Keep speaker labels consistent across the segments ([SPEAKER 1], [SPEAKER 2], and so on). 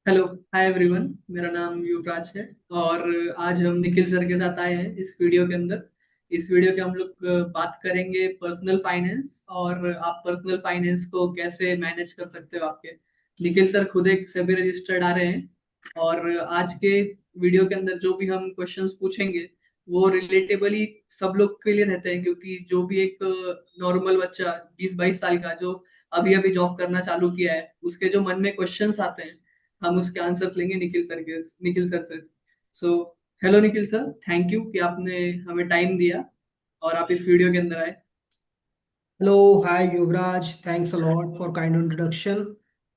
[SPEAKER 1] Hello. Hi everyone. मेरा नाम युवराज है। और आज हम निखिल सर के साथ आए हैं इस वीडियो के अंदर। इस वीडियो के हम लोग बात करेंगे पर्सनल फाइनेंस और आप पर्सनल फाइनेंस को कैसे मैनेज कर सकते हो आपके। निखिल सर खुद एक सेबी रजिस्टर्ड आ रहे हैं। और आज के वीडियो के अंदर जो भी हम क्वेश्चंस पूछेंगे वो रिलेटेबली सब लोग के लिए रहते हैं, क्योंकि जो भी एक नॉर्मल बच्चा 20-22 साल का जो अभी अभी जॉब करना चालू किया है उसके जो मन में क्वेश्चंस आते हैं हम उसके आंसर्स लेंगे निखिल सर से। So hello Nikhil sir, thank you कि आपने हमें टाइम दिया और आप इस वीडियो के अंदर आए।
[SPEAKER 2] Hello hi Yuvraj, thanks a lot for kind introduction.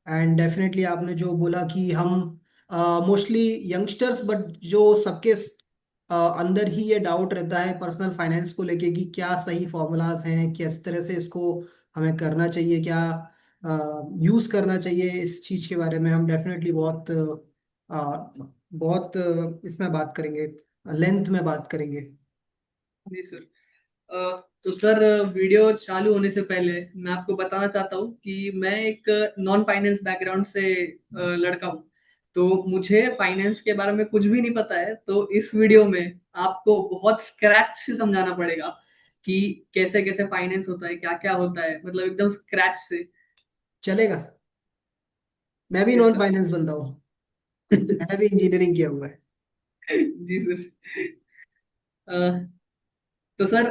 [SPEAKER 2] And definitely आपने जो बोला कि हम मोस्टली यंगस्टर्स, बट जो सबके अंदर ही ये डाउट रहता है पर्सनल फाइनेंस को लेके कि क्या सही फॉर्मूलाज हैं, किस तरह से इसको हमें करना चाहिए, क्या यूज़ करना चाहिए। इस चीज़ के बारे में हम डेफिनेटली बहुत इसमें बात करेंगे, लेंथ में बात करेंगे।
[SPEAKER 1] जी सर। तो सर, वीडियो चालू होने से पहले मैं आपको बताना चाहता हूँ कि मैं एक नॉन फाइनेंस बैकग्राउंड से लड़का हूँ। तो मुझे फाइनेंस के बारे में कुछ भी नहीं पता है, तो इस वीडियो में आपको बहुत स्क्रैच से समझाना पड़ेगा कि कैसे कैसे फाइनेंस होता है, क्या क्या होता है, मतलब एकदम स्क्रैच से।
[SPEAKER 2] चलेगा। मैं भी
[SPEAKER 1] यस
[SPEAKER 2] नॉन
[SPEAKER 1] सर।
[SPEAKER 2] फाइनेंस बंदा हूँ। मैंने भी इंजीनियरिंग किया हुआ है।
[SPEAKER 1] जी सर। तो सर,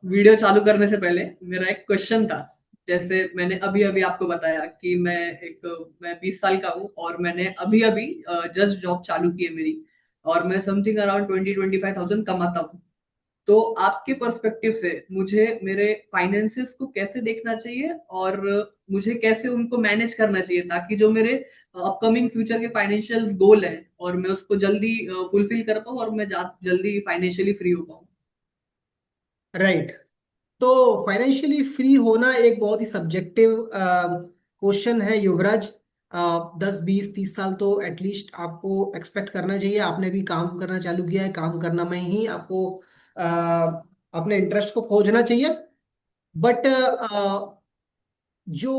[SPEAKER 1] वीडियो चालू करने से पहले मेरा एक क्वेश्चन था। जैसे मैंने अभी अभी आपको बताया कि मैं 20 साल का हूँ और मैंने अभी अभी जस्ट जॉब चालू की है मेरी। और मैं समथिंग अराउंड 20-25 थाउजेंड कमाता हूँ। तो आपके पर्सपेक्टिव से मुझे मेरे फाइनेंसेस को कैसे देखना चाहिए और मुझे कैसे उनको मैनेज करना चाहिए, ताकि जो मेरे अपकमिंग फ्यूचर के फाइनेंशियल गोल हैं और मैं उसको जल्दी फुलफिल कर पाऊँ और मैं जल्दी फाइनेंशियली फ्री हो पाऊँ।
[SPEAKER 2] राइट। तो फाइनेंशियली फ्री होना एक बहुत ही सब्जेक्टिव क्वेश्चन है युवराज। 10 20 30 साल तो एटलीस्ट आपको एक्सपेक्ट करना चाहिए। आपने भी काम करना चालू किया है, काम करना में ही आपको अपने इंटरेस्ट को खोजना चाहिए। बट जो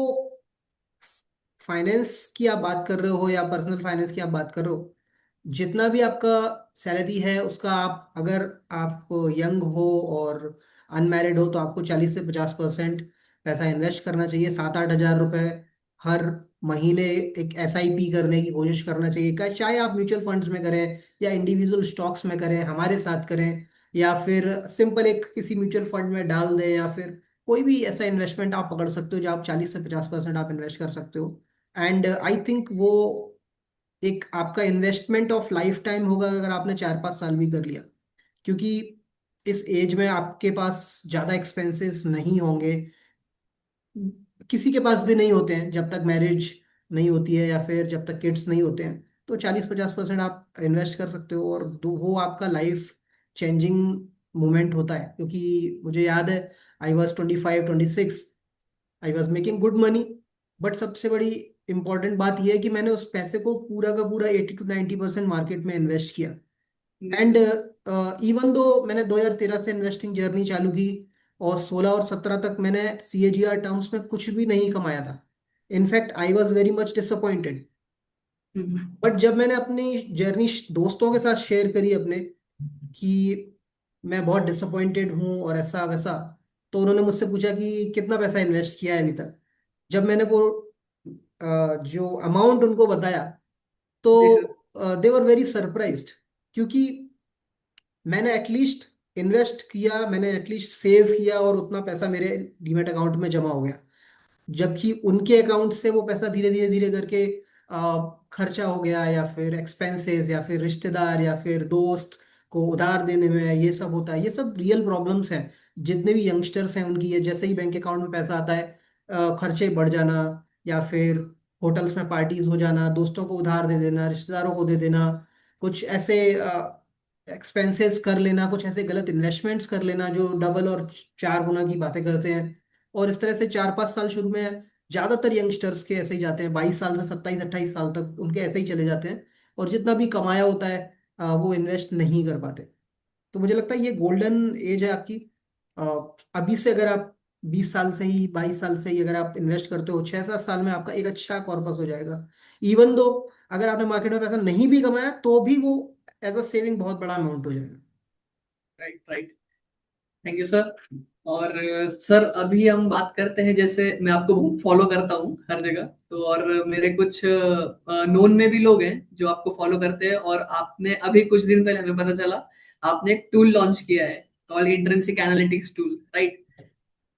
[SPEAKER 2] फाइनेंस की आप बात कर रहे हो या पर्सनल फाइनेंस की आप बात कर रहे हो, जितना भी आपका सैलरी है उसका आप, अगर आप यंग हो और अनमैरिड हो, तो आपको 40 से 50% पैसा इन्वेस्ट करना चाहिए। 7 8 हज़ार रुपए हर महीने एक एसआईपी करने की कोशिश करना चाहिए। चाहे आप म्यूचुअल फंड्स में करें या इंडिविजुअल स्टॉक्स में करें, हमारे साथ करें, या फिर सिंपल एक किसी म्यूचुअल फंड में डाल दें, या फिर कोई भी ऐसा इन्वेस्टमेंट आप पकड़ सकते हो जो आप 40 से 50% आप इन्वेस्ट कर सकते हो। एंड आई थिंक वो एक आपका इन्वेस्टमेंट ऑफ लाइफ टाइम होगा अगर आपने 4 5 साल भी कर लिया। क्योंकि इस एज में आपके पास ज़्यादा एक्सपेंसेस नहीं होंगे। किसी के पास भी नहीं होते हैं जब तक मैरिज नहीं होती है, या फिर जब तक किड्स नहीं होते हैं। तो 40 50% आप इन्वेस्ट कर सकते हो, और वो आपका लाइफ चेंजिंग मोमेंट होता है। क्योंकि मुझे याद है, I was 25 26, I was making good money. But सबसे बड़ी इंपॉर्टेंट बात यह है कि मैंने उस पैसे को पूरा का पूरा 80 to 90% मार्केट में इन्वेस्ट किया।
[SPEAKER 1] जी
[SPEAKER 2] एंड
[SPEAKER 1] सर।
[SPEAKER 2] इवन दो मैंने 2013 से इन्वेस्टिंग जर्नी चालू की, और 16 और 17 तक मैंने सीएजीआर टर्म्स में कुछ भी नहीं कमाया था। In fact I was very much disappointed.
[SPEAKER 1] Hmm.
[SPEAKER 2] But जब मैंने अपनी जर्नी दोस्तों के साथ शेयर करी अपने, कि मैं बहुत डिसअपॉइंटेड हूँ और ऐसा वैसा, तो उन्होंने मुझसे पूछा कि कितना पैसा इन्वेस्ट किया है अभी तक। जब मैंने वो जो अमाउंट उनको बताया,
[SPEAKER 1] जी सर।
[SPEAKER 2] तो दे वर वेरी सरप्राइज्ड। क्योंकि मैंने एटलीस्ट इन्वेस्ट किया, मैंने एटलीस्ट सेव किया, और उतना पैसा मेरे डीमेट अकाउंट में जमा हो गया। जबकि उनके अकाउंट से वो पैसा धीरे धीरे धीरे करके खर्चा हो गया, या फिर एक्सपेंसेस, या फिर रिश्तेदार या फिर दोस्त को उधार देने में ये सब होता है। ये सब रियल प्रॉब्लम्स हैं। जितने भी यंगस्टर्स हैं उनकी, ये जैसे ही बैंक अकाउंट में पैसा आता है, खर्चे बढ़ जाना, या फिर होटल्स में पार्टीज हो जाना, दोस्तों को उधार दे देना, रिश्तेदारों को दे देना, कुछ ऐसे एक्सपेंसेस कर लेना, कुछ ऐसे गलत इन्वेस्टमेंट्स कर लेना जो डबल और 4 गुना की बातें करते हैं। और इस तरह से 4 5 साल शुरू में ज्यादातर यंगस्टर्स के ऐसे ही जाते हैं। 22 साल से 27 28 साल तक उनके ऐसे ही चले जाते हैं, और जितना भी कमाया होता है वो इन्वेस्ट नहीं कर पाते। तो मुझे लगता है ये गोल्डन एज है आपकी। अ, अभी से अगर आप 20 साल से ही, 22 साल से ही अगर आप इन्वेस्ट करते हो, 6 7 साल में आपका एक अच्छा कॉर्पस हो जाएगा। इवन दो अगर आपने मार्केट में पैसा नहीं भी कमाया तो भी वो एज अ सेविंग बहुत बड़ा अमाउंट हो जाएगा।
[SPEAKER 1] Right, right. Thank you sir. और सर अभी हम बात करते हैं, जैसे मैं आपको बहुत फॉलो करता हूँ हर जगह, तो और मेरे कुछ नोन में भी लोग हैं जो आपको फॉलो करते हैं, और आपने अभी कुछ दिन पहले हमें पता चला आपने एक टूल लॉन्च किया है called intrinsic analytics tool, right?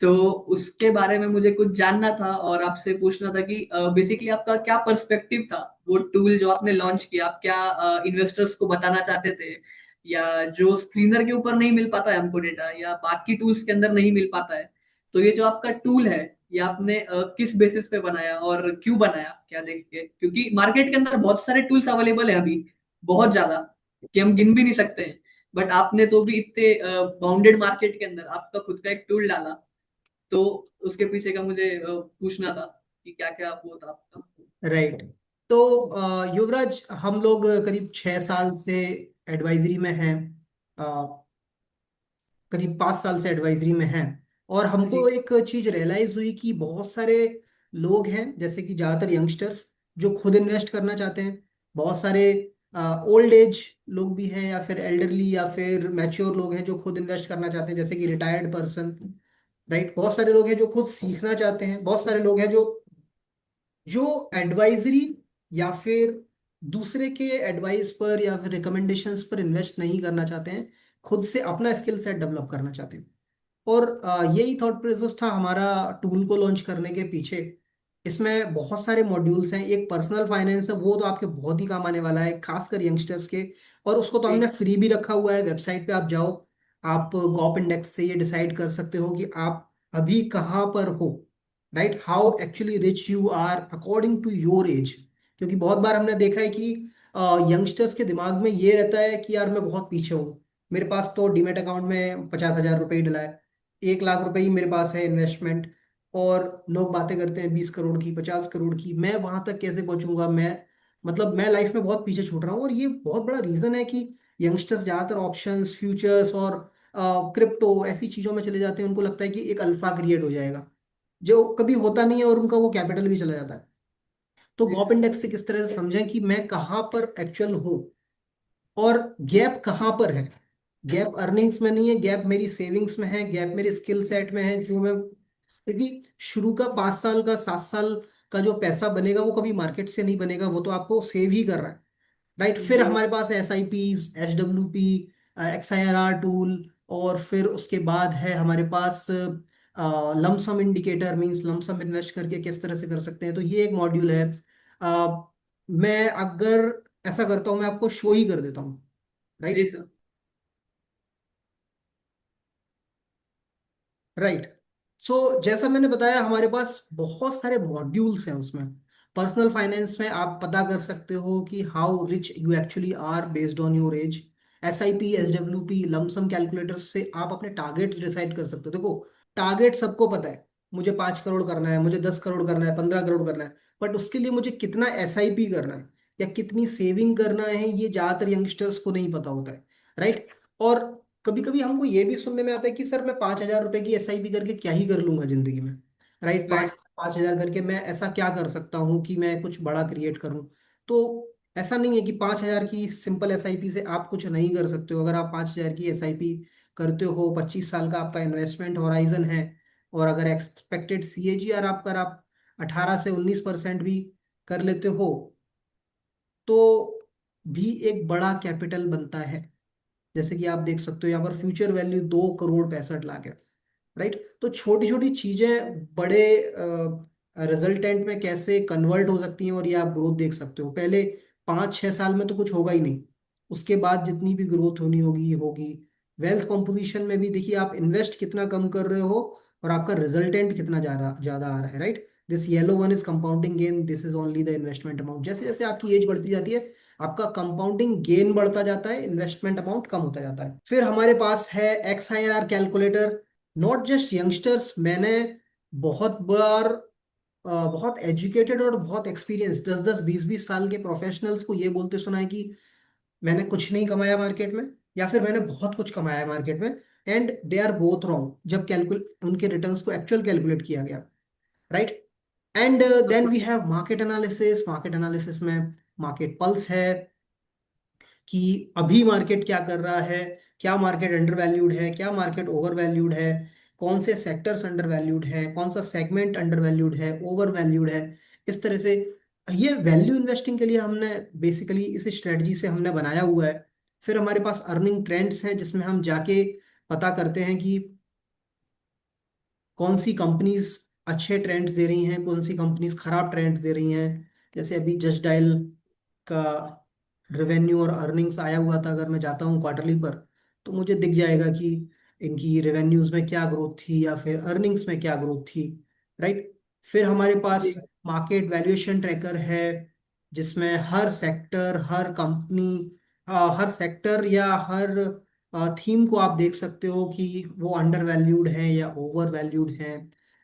[SPEAKER 1] तो उसके बारे में मुझे कुछ जानना था और आपसे पूछना था कि बेसिकली आपका क्या पर्सपेक्टिव था, वो टूल जो आपने लॉन्च किया, आप क्या इन्वेस्टर्स को बताना चाहते थे, या जो स्क्रीनर के ऊपर नहीं मिल पाता है हमको डेटा, या बाकी टूल्स के अंदर नहीं मिल पाता है, तो ये जो आपका टूल है ये आपने किस बेसिस पे बनाया और क्यों बनाया, क्या देख के? क्योंकि मार्केट के अंदर बहुत सारे टूल्स अवेलेबल है अभी, बहुत ज्यादा, कि हम गिन भी नहीं सकते हैं। बट आपने तो भी इतने बाउंडेड मार्केट के अंदर आपका खुद का एक टूल डाला, तो उसके पीछे का मुझे पूछना था कि क्या क्या वो था आपका।
[SPEAKER 2] राइट। तो युवराज, हम लोग करीब 6 साल से एडवाइजरी में हैं, करीब 5 साल से एडवाइजरी में हैं। और हमको
[SPEAKER 1] जी,
[SPEAKER 2] एक चीज रियलाइज हुई कि बहुत सारे लोग हैं, जैसे कि ज्यादातर यंगस्टर्स जो खुद इन्वेस्ट करना चाहते हैं। बहुत सारे ओल्ड एज लोग भी हैं, या फिर एल्डरली या फिर मैच्योर लोग हैं जो खुद इन्वेस्ट करना चाहते हैं, जैसे कि रिटायर्ड पर्सन। राइट। बहुत सारे लोग हैं जो खुद सीखना चाहते हैं, बहुत सारे लोग हैं जो जो एडवाइजरी या फिर दूसरे के एडवाइस पर या फिर रिकमेंडेशंस पर इन्वेस्ट नहीं करना चाहते हैं, खुद से अपना स्किल सेट डेवलप करना चाहते हैं। और यही थॉट प्रोसेस था हमारा टूल को लॉन्च करने के पीछे। इसमें बहुत सारे मॉड्यूल्स हैं। एक पर्सनल फाइनेंस है, वो तो आपके बहुत ही काम आने वाला है, खासकर यंगस्टर्स के। और उसको तो हमने
[SPEAKER 1] जी,
[SPEAKER 2] फ्री भी रखा हुआ है, वेबसाइट पे आप जाओ, आप गॉप इंडेक्स से ये डिसाइड कर सकते हो कि आप अभी कहाँ पर हो। Right, how actually rich you are according to your age. क्योंकि बहुत बार हमने देखा है कि यंगस्टर्स के दिमाग में ये रहता है कि यार मैं बहुत पीछे हूँ, मेरे पास तो डीमेट अकाउंट में 50,000 रुपये ही डला है, 1 लाख रुपए ही मेरे पास है इन्वेस्टमेंट। और लोग बातें करते हैं 20 करोड़ की, 50 करोड़ की, मैं वहां तक कैसे पहुंचूंगा, मैं मतलब मैं लाइफ में बहुत पीछे छूट रहा हूँ। और ये बहुत बड़ा रीजन है कि यंगस्टर्स ज्यादातर ऑप्शंस, फ्यूचर्स और क्रिप्टो ऐसी चीजों में चले जाते हैं। उनको लगता है कि एक अल्फा क्रिएट हो जाएगा, जो कभी होता नहीं है, और उनका वो कैपिटल भी चला जाता है। तो
[SPEAKER 1] जी
[SPEAKER 2] गॉप
[SPEAKER 1] सर,
[SPEAKER 2] इंडेक्स से किस तरह से समझें कि मैं कहाँ पर एक्चुअल हूँ, और गैप कहाँ पर है। गैप अर्निंग्स में नहीं है, गैप मेरी सेविंग्स में है, गैप मेरे स्किल सेट में है, जो मैं, क्योंकि शुरू का 5 साल का 7 साल का जो पैसा बनेगा वो कभी मार्केट से नहीं बनेगा, वो तो आपको सेव ही कर रहा है। राइट। फिर
[SPEAKER 1] जी,
[SPEAKER 2] हमारे पास SIPs, HWP, XIRR टूल, और फिर उसके बाद है हमारे पास lump sum indicator, means lump sum invest करके किस तरह से कर सकते हैं, तो ये एक मॉड्यूल है। मैं अगर ऐसा करता हूँ, मैं आपको शो ही कर देता हूँ।
[SPEAKER 1] जी
[SPEAKER 2] राइट।
[SPEAKER 1] सर।
[SPEAKER 2] राइट। सो जैसा मैंने बताया, हमारे पास बहुत सारे मॉड्यूल्स हैं उसमें। पर्सनल फाइनेंस में आप पता कर सकते हो कि how rich you actually are based on your age. SIP, SWP, lump sum calculator से आप अपने टारगेट डिसाइड कर सकते हो। देखो, टारगेट सबको पता है, मुझे 5 करोड़ करना है, मुझे 10 करोड़ करना है, 15 करोड़ करना है। बट उसके लिए मुझे कितना SIP करना है या कितनी सेविंग करना है, ये ज्यादातर यंगस्टर्स को नहीं पता होता है। राइट। और कभी कभी हमको ये भी सुनने में आता है कि सर मैं 5,000 रुपए की SIP करके क्या ही कर लूंगा जिंदगी में। राइट। पाँच
[SPEAKER 1] राइट,
[SPEAKER 2] 5,000 करके मैं ऐसा क्या कर सकता हूँ कि मैं कुछ बड़ा क्रिएट करूँ। तो ऐसा नहीं है कि 5,000 की सिंपल SIP से आप कुछ नहीं कर सकते हो। अगर आप 5,000 की SIP करते हो, 25 साल का आपका इन्वेस्टमेंट होराइजन है, और अगर एक्सपेक्टेड CAGR आपका आप 18 से 19% भी कर लेते हो, तो भी एक बड़ा कैपिटल बनता है। जैसे कि आप देख सकते हो यहाँ पर फ्यूचर वैल्यू 2 करोड़ 65 लाख है। राइट। तो छोटी छोटी चीजें बड़े रिजल्टेंट में कैसे कन्वर्ट हो सकती हैं, और ये आप ग्रोथ देख सकते हो। पहले 5-6 साल में तो कुछ होगा ही नहीं, उसके बाद जितनी भी ग्रोथ होनी होगी होगी। वेल्थ कॉम्पोजिशन में भी देखिए, आप इन्वेस्ट कितना कम कर रहे हो और आपका रिजल्टेंट कितना ज्यादा ज्यादा आ रहा है। Right. This yellow one is compounding gain, this is only the investment amount. जैसे जैसे आपकी एज बढ़ती जाती है, आपका कंपाउंडिंग गेन बढ़ता जाता है, इन्वेस्टमेंट अमाउंट कम होता जाता है। फिर हमारे पास है XIRR calculator. Not just youngsters, मैंने बहुत बार बहुत एजुकेटेड और बहुत एक्सपीरियंस 10-10 20-20 साल के प्रोफेशनल्स को ये बोलते सुना है कि मैंने कुछ नहीं कमाया मार्केट में, या फिर मैंने बहुत कुछ कमाया है मार्केट में। And they are both wrong जब कैलकुलेट उनके रिटर्न्स को एक्चुअल कैलकुलेट किया गया। Right. And then we have market analysis. Market analysis में मार्केट पल्स है कि अभी मार्केट क्या कर रहा है, क्या मार्केट अंडर वैल्यूड है, क्या मार्केट ओवर वैल्यूड है, कौन से सेक्टर्स अंडर वैल्यूड है, कौन सा सेगमेंट अंडर वैल्यूड है, ओवर वैल्यूड है। इस तरह से ये वैल्यू इन्वेस्टिंग के लिए हमने बेसिकली इस स्ट्रेटजी से हमने बनाया हुआ है। फिर हमारे पास अर्निंग ट्रेंड्स हैं जिसमें हम जाके पता करते हैं कि कौन सी कंपनीज अच्छे ट्रेंड्स दे रही हैं, कौन सी कंपनीज खराब ट्रेंड्स दे रही हैं। जैसे अभी जस्ट डायल का रेवेन्यू और अर्निंग्स आया हुआ था, अगर मैं जाता हूँ क्वार्टरली पर तो मुझे दिख जाएगा कि इनकी रेवेन्यूज में क्या ग्रोथ थी या फिर अर्निंग्स में क्या ग्रोथ थी, राइट। फिर हमारे पास
[SPEAKER 1] जी।
[SPEAKER 2] मार्केट वैल्यूएशन ट्रैकर है जिसमें हर सेक्टर, हर कंपनी, हर सेक्टर या हर थीम को आप देख सकते हो कि वो अंडर वैल्यूड है या ओवर वैल्यूड है।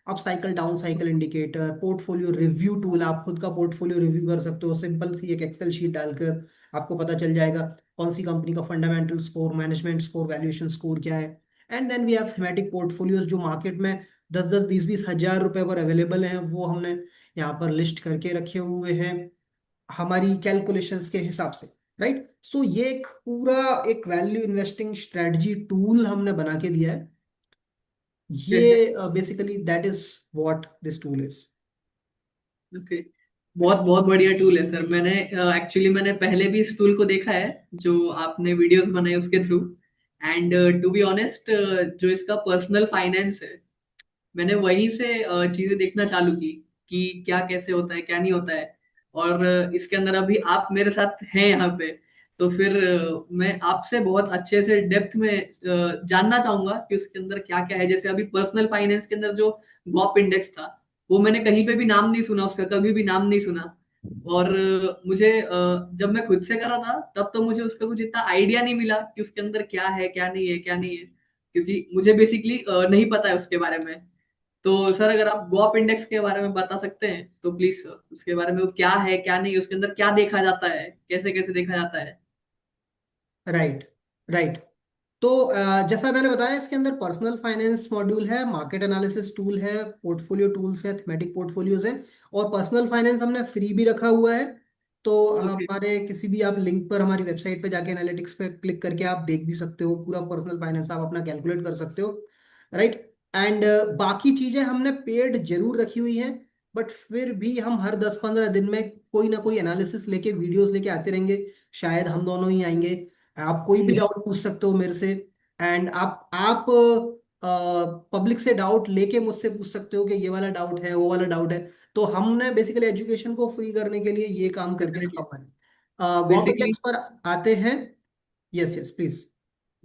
[SPEAKER 2] अब cycle, down cycle indicator, portfolio review tool, आप खुद का पोर्टफोलियो रिव्यू कर सकते हो सिंपल सी एक एक्सेल शीट डालकर। आपको पता चल जाएगा कौन सी कंपनी का fundamental score, management score, valuation score क्या है। And then we have thematic portfolios जो मार्केट में 10-10, 20-20 हज़ार रुपए पर अवेलेबल हैं, वो हमने यहाँ पर लिस्ट करके रखे हुए हैं हमारी कैलकुलेशंस के हिसाब से, राइट। सो ये एक पूरा एक वैल्यू इन्वेस्टिंग स्ट्रेटजी टूल हमने बना के दिया है। ये basically that is what this tool is.
[SPEAKER 1] Okay, बहुत बहुत बढ़िया टूल है सर। मैंने एक्चुअली मैंने पहले भी इस टूल को देखा है जो आपने वीडियोस बनाए उसके थ्रू। एंड टू बी ऑनेस्ट, जो इसका पर्सनल फाइनेंस है, मैंने वहीं से चीजें देखना चालू की कि क्या कैसे होता है क्या नहीं होता है। और इसके अंदर अभी आप मेरे साथ हैं यहाँ पे, तो फिर मैं आपसे बहुत अच्छे से डेप्थ में जानना चाहूंगा कि उसके अंदर क्या क्या है। जैसे अभी पर्सनल फाइनेंस के अंदर जो गॉप इंडेक्स था, वो मैंने कहीं पे भी नाम नहीं सुना, उसका कभी भी नाम नहीं सुना। और मुझे जब मैं खुद से करा था तब तो मुझे उसका कुछ इतना आइडिया नहीं मिला कि उसके अंदर क्या है क्या नहीं है क्या नहीं है, क्योंकि मुझे बेसिकली नहीं पता है उसके बारे में। तो सर अगर आप गॉप इंडेक्स के बारे में बता सकते हैं तो प्लीज उसके बारे में, वो क्या है क्या नहीं, उसके अंदर क्या देखा जाता है, कैसे कैसे देखा जाता है।
[SPEAKER 2] Right, right. तो जैसा मैंने बताया इसके अंदर पर्सनल फाइनेंस मॉड्यूल है, मार्केट एनालिसिस टूल है, पोर्टफोलियो टूल्स है, थीमेटिक पोर्टफोलियोज है। और पर्सनल फाइनेंस हमने फ्री भी रखा हुआ है। तो
[SPEAKER 1] ओके।
[SPEAKER 2] हमारे किसी भी आप लिंक पर हमारी वेबसाइट पे जाके एनालिटिक्स पे क्लिक करके आप देख भी सकते हो, पूरा पर्सनल फाइनेंस आप अपना कैलकुलेट कर सकते हो, राइट। एंड बाकी चीजें हमने पेड जरूर रखी हुई हैं, बट फिर भी हम हर 10-15 दिन में कोई ना कोई एनालिसिस लेके, वीडियोस लेके आते रहेंगे। शायद हम दोनों ही आएंगे। आप कोई भी डाउट पूछ सकते हो मेरे से। एंड आप पब्लिक से डाउट लेके मुझसे पूछ सकते हो कि ये वाला डाउट है, वो वाला डाउट है। तो हमने बेसिकली एजुकेशन को फ्री करने के लिए ये काम करके
[SPEAKER 1] डेफिनेटली।
[SPEAKER 2] रखा हुआ है।
[SPEAKER 1] बेसिकली
[SPEAKER 2] गवर्नमेंट पर आते हैं। Yes, yes, please.